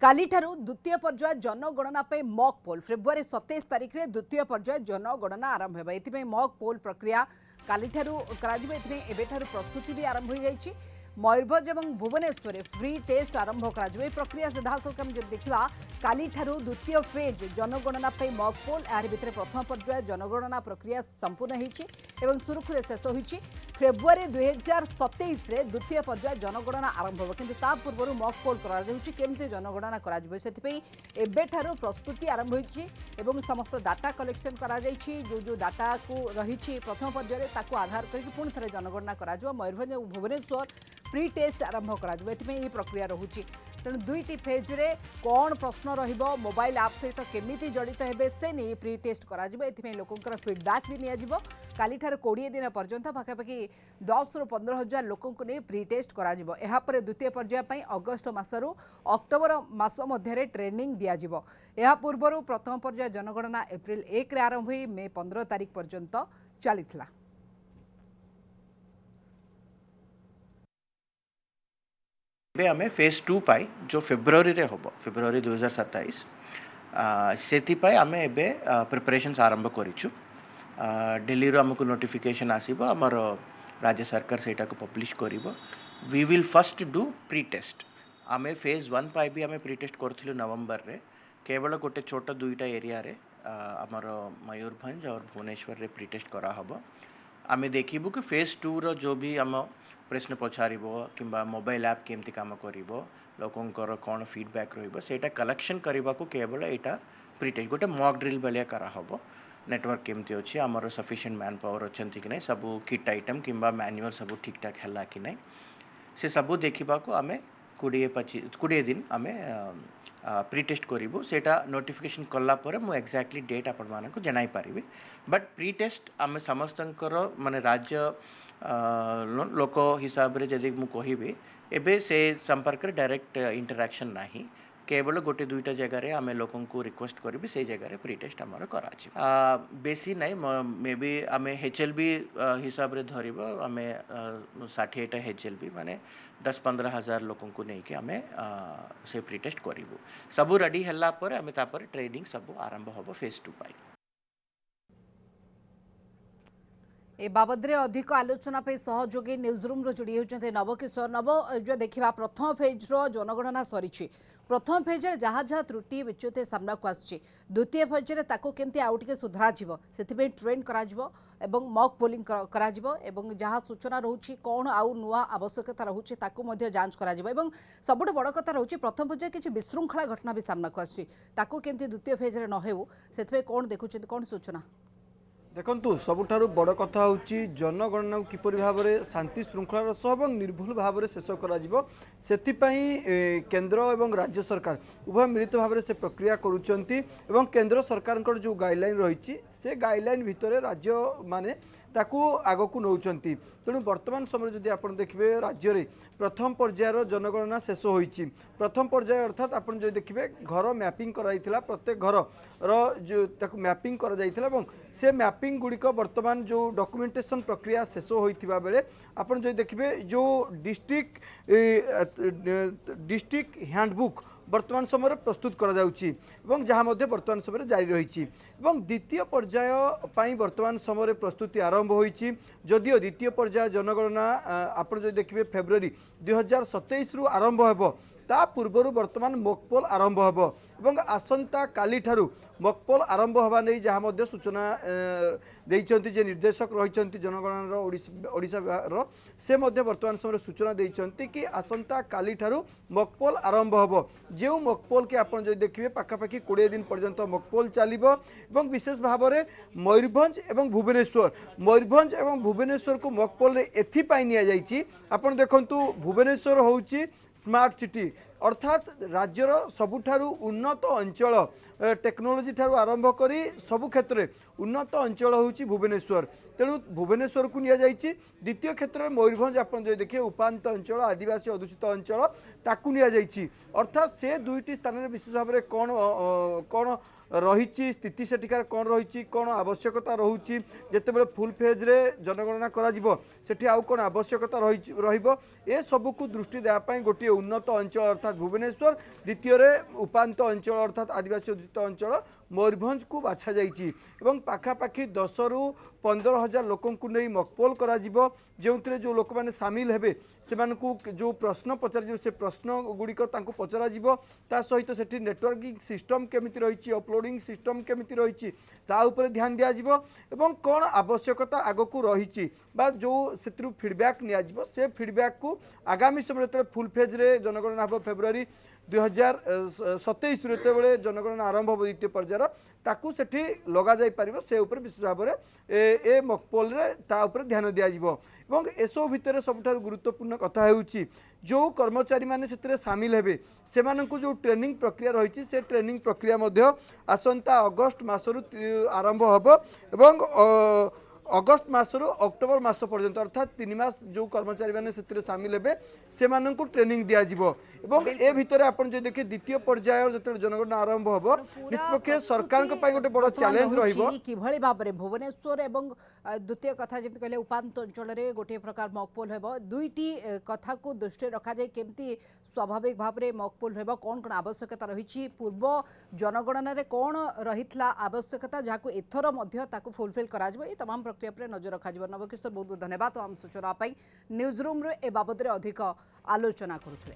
काली ठारू द्वितीय पर्याय जनगणना पे मॉक पोल फेब्रुआरी 27 तारिख में द्वितीय पर्याय जनगणना आरंभ होगा। एथिପାଇଁ मॉक पोल प्रक्रिया काली ठारू कराजिबो। एथिପାଇଁ एबेठारू प्रस्तुति भी आरंभ हो जाइछि। मयूरभंज और भुवनेश्वर फ्री टेस्ट आरंभ कर प्रक्रिया सीधासख आम देखा काली ठारू द्वितीय फेज जनगणना पे मॉक पोल यार भितर प्रथम पर्याय जनगणना प्रक्रिया संपूर्ण होती सुरखुरे शेष होती। फेब्रुआरी 2027 रे द्वितीय पर्याय जनगणना आरंभ हो कि पूर्व मॉक पोल करमती जनगणना कर प्रस्तुति आरंभ हो समस्त डाटा कलेक्शन कर जो डाटा को रही प्रथम पर्याय आधार कर पुणी थे जनगणना कर मयूरभंज और भुवनेश्वर प्री टेस्ट आरंभ कर प्रक्रिया रोचे। तेणु दुईटी फेज्रे कौन प्रश्न रोबाइल आप सहित केमी जड़ित हे से नहीं प्री टेस्ट कर लोकंर फीडबैक भी निया काली ठार 20 दिन पर्यंत पाखापाखि 10 ରୁ 15 हजार लोकों नहीं प्री टेस्ट कर द्वितीय पर्याय अगस्ट मसरू अक्टोबर मास मध्य ट्रेनिंग दिज्व। यह पूर्व प्रथम पर्याय जनगणना एप्रिल 1 आरंभ हो मे 15 तारिख पर्यंत चली। आम फेज 2 पाई जो फेब्रुआरी रे हम फेब्रुआरी 2027 से आम ए प्रिपरेशन्स आरंभ करूँ। दिल्ली रो हमको नोटिफिकेशन आसीबो हमर राज्य सरकार सेटा को पब्लिश करिवो। We will first do pre test. आम फेज 1 पाई भी आम प्री टेस्ट करथिलु नवंबर रे केवल गोटे छोट दुईटा एरिया रे हमर मयूरभंज और भुवनेश्वर रे प्री टेस्ट करा हबो। आम देखिबु कि फेज 2 रो जो भी आम प्रश्न पचारिबो किंबा मोबाइल ऐप केमती काम करिवो लोकंकर कौन फीडबैक रहिबो सेटा कलेक्शन करबा को केवल एटा प्री टेस्ट गोटे मॉक ड्रिल बेलिया करा हबो। नेटवर्क केमती अच्छी आमर सफिशिएंट मैन पावर अच्छा कि नहीं सबू किट आइटम किंबा मैनुअल सब ठीक ठाक है कि नहीं से सबू देखा आम 20 दिन आम प्री टेस्ट करूँ। सेटा नोटिफिकेशन कलापर मु एक्जाक्टली डेट आपण मानक जनाई पारिबी। बट प्री टेस्ट आम समस्तंकर माने राज्य लोक हिसाब रे जदि मु कहिबी एबे से संपर्क डायरेक्ट इंटरैक्शन नाही केवल गोटे दुईटा जगह आम लोक को रिक्वेस्ट करी से जगह प्री टेस्ट आमर कर बेसी नाई मे बी आम HLB हिसाब रे धरब आम 60 HLB माने 10-15 हजार लोक को लेकिन आम से प्री टेस्ट करूँ। सबू रेडी है आम ट्रेनिंग सब आरंभ हम फेज 2 पाई। ए बाबद रे अधिक आलोचना पे सहयोगी न्यूजरूम रो जोड़ी होचंते नवकिशोर। नव जो देखा प्रथम फेज रो जनगणना सरी प्रथम फेज रे जहाँ जहाँ त्रुटि विच्युति सामना को आछि द्वितीय फेज रे ताको केमती आउ टिके सुधारा जिवो सेथिबे ट्रेन करा जिवो एवं मॉक पोलिंग करा जिवो एवं जहाँ सूचना रहउछि कोन आउ नुआ आवश्यकता रहउछि ताको मध्ये जांच करा जिवो एवं सबुठ बड़ कथा रहउछि प्रथम फेज किछि विशृंखला घटना भी सामना को आछि ताको केमती द्वितीय फेज रे न हेउ सेथिबे कोन देखुछित कोन सूचना देखु सबुठारु बड़ कथा होची जनगणना किपरि भाव में शांति श्रृंखलार सह निर्भुल भाव में शेष कर केंद्र एवं राज्य सरकार उभय मिलित भाव से प्रक्रिया करुचंती एवं केंद्र सरकार जो गाइडलाइन रही से गाइडलाइन भितर राज्य माने ताकू आगक नौचंती। तेणु वर्तमान समय जदि आप देखिए राज्य में प्रथम पर्यायर जनगणना शेष होईची। प्रथम पर्याय अर्थात आप जो देखिए घर मैपिंग कराइथिला प्रत्येक घर जो ताकू मैपिंग करा जाइथिला एवं से मैपिंग गुड़िक वर्तमान जो डॉक्यूमेंटेशन प्रक्रिया शेष होइथिबा बेले आप जो देखिए जो डिस्ट्रिक्ट हैंडबुक वर्तमान समय प्रस्तुत करा जाउची एवं जहाँ मध्य वर्तमान समय जारी रही द्वितीय पर्याय पाई वर्तमान समय प्रस्तुति आरंभ होईची। जदियो द्वितीय पर्याय जनगणना आप जो देखिए फेब्रुआरी 2027 रु आरंभ होबो ता पूर्वर वर्तमान मॉकपोल आरंभ होबो एवं आसंता काली ठारू मॉकपोल आरंभ होबा नै जहाँ मध्य सूचना देइचंती जे निर्देशक रहिचंती जनगणना ओडिशा रो से मध्य वर्तमान समय सूचना देइचंती कि आसंता काली ठारू मॉकपोल आरंभ होबो। जे मॉकपोल के आपण जो देखिए पाखापाखि 20 दिन पर्यंत मॉकपोल चलिबो एवं विशेष भाव में मयूरभंज एवं भुवनेश्वर को मॉकपोल रे एथि पाई निया जाइछि। आपण देखंतु भुवनेश्वर होउछि स्मार्ट सिटी अर्थात राज्यर सबुठारु उन्नत अंचल टेक्नोलोजी ठारु आरंभ करी सबु क्षेत्र में उन्नत अंचल होउछि भुवनेश्वर। तेणु भुवनेश्वर को निया जाइछि। द्वितीय क्षेत्र में मयूरभंज आप जो देखिए उपांत अंचल आदिवासी अधुषित अंचल ताकू निया जाइछि। अर्थात से दुईटी स्थान में विशेष भाव में कौन रही स्थिति सेठिकार कौन रही कौन आवश्यकता रोचे जितेबाला फुल फेज्रे जनगणना करी आउ कौन आवश्यकता रही सबको दृष्टि देवाई गोटे उन्नत अंचल अर्थात भुवनेश्वर द्वितीय उपात अंचल अर्थात आदिवासी अध्युषित अंचल मयूरभंज को बाछा जाइए पाखापाखि 10 ରୁ 15,000 लोक नहीं मकपोल करा जो जो लोक मैंने सामिल हेबे से जो प्रश्न पचर से प्रश्न गुड़िक पचरा ता सहित से नेटवर्किंग सिस्टम केमिति रही अपलोडिंग सिस्टम केमिति रही ध्यान दिज्व एवं कौन आवश्यकता आगक रही जो से फीडबैक नियाजिबो से फीडबैक को आगामी समय फुल फेज्रे जनगणना हम फेब्रुआरी 2027 जो जनगणना आरंभ हो द्वितीय पर्यायर ताकू सेठी लगा जाई परिबो से ऊपर विशेष भाव में ए मकपोल रे ता ऊपर ध्यान दिज्व एवं एसो भितर सबुठार गुरुत्वपूर्ण कथा होउची जो कर्मचारी माने सेतिरे सामिल हेबे सेमानंकु जो ट्रेनिंग प्रक्रिया रही से ट्रेनिंग प्रक्रिया मध्य आसंता अगस्ट मासरु आरंभ होबो एवं अगस्ट मासरु अक्टोबर मास पर्यंत अर्थात 3 मास जो कर्मचारी मैंने से सामिल हेबे से ट्रेनिंग दिज्व एवं ए भितर आपण जो देखिए द्वितीय पर्यायर जो जनगणना आरंभ होबो निष्पक्ष सरकार गोटे बड़ चैलेंज रहिबो किभଳି भाबरे भुवनेश्वर एवं द्वितीय कथा जेमति कहले उपांत अंचल रे गोटे प्रकार मकपोल हेबो दुईटी कथा को दृष्टि रखा जाय केमति स्वाभाविक भाबरे मकपोल हेबो कोन कोन आवश्यकता रहिछि पूर्व जनगणना रे कोन रहितला आवश्यकता जाको एथरो मध्य ताको फुलफिल करा जबो ए तमाम प्रक्रिया पर नजर रखा जबो नवकिशोर बहुत बहुत धन्यवाद आम सूचना न्यूज रूम रे ए बाबद रे अधिक आलोचना करुथले।